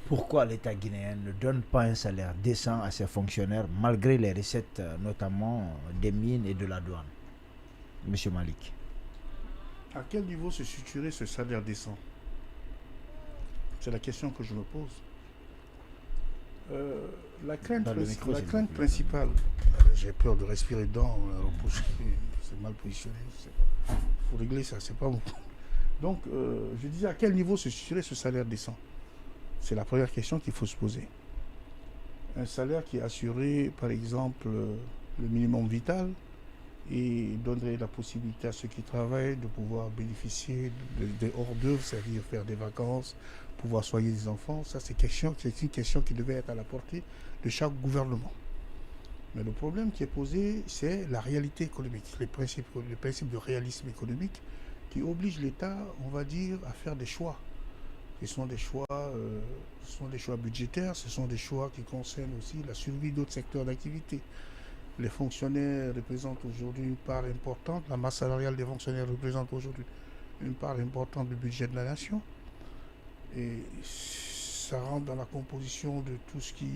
pourquoi l'État guinéen ne donne pas un salaire décent à ses fonctionnaires malgré les recettes, notamment des mines et de la douane, Monsieur Malik? À quel niveau se situerait ce salaire décent? C'est la question que je me pose. Euh, Dans le micro, la s'il vous crainte plaît. principale, j'ai peur de respirer dedans, c'est mal positionné. Il faut régler ça, c'est pas bon. Donc, je disais, à quel niveau se situerait ce salaire décent? C'est la première question qu'il faut se poser. Un salaire qui assurait, par exemple, le minimum vital et donnerait la possibilité à ceux qui travaillent de pouvoir bénéficier de hors d'œuvre, c'est-à-dire faire des vacances, pouvoir soigner des enfants. Ça, c'est une question qui devait être à la portée de chaque gouvernement. Mais le problème qui est posé, c'est la réalité économique, le principe de réalisme économique qui oblige l'État, on va dire, à faire des choix. Ce sont des choix budgétaires, ce sont des choix qui concernent aussi la survie d'autres secteurs d'activité. Les fonctionnaires représentent aujourd'hui une part importante, la masse salariale des fonctionnaires représente aujourd'hui une part importante du budget de la nation. Et ça rentre dans la composition de tout ce qui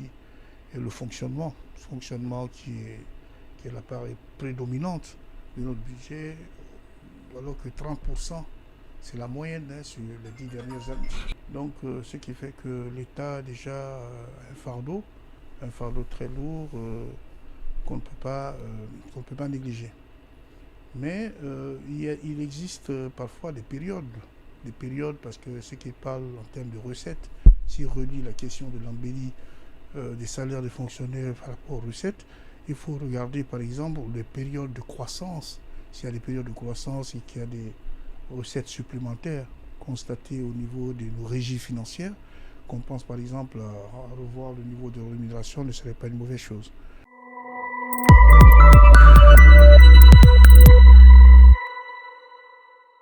est le fonctionnement qui est la part prédominante de notre budget, alors que 30%, c'est la moyenne sur les 10 dernières années. Donc, ce qui fait que l'État a déjà un fardeau très lourd qu'on ne peut pas négliger. Mais il existe parfois des périodes parce que ce qui parle en termes de recettes, s'il relie la question de l'embellie des salaires des fonctionnaires par rapport aux recettes, il faut regarder par exemple les périodes de croissance. S'il y a des périodes de croissance et qu'il y a des recettes supplémentaires constatées au niveau de nos régies financières, qu'on pense par exemple à revoir le niveau de rémunération ne serait pas une mauvaise chose.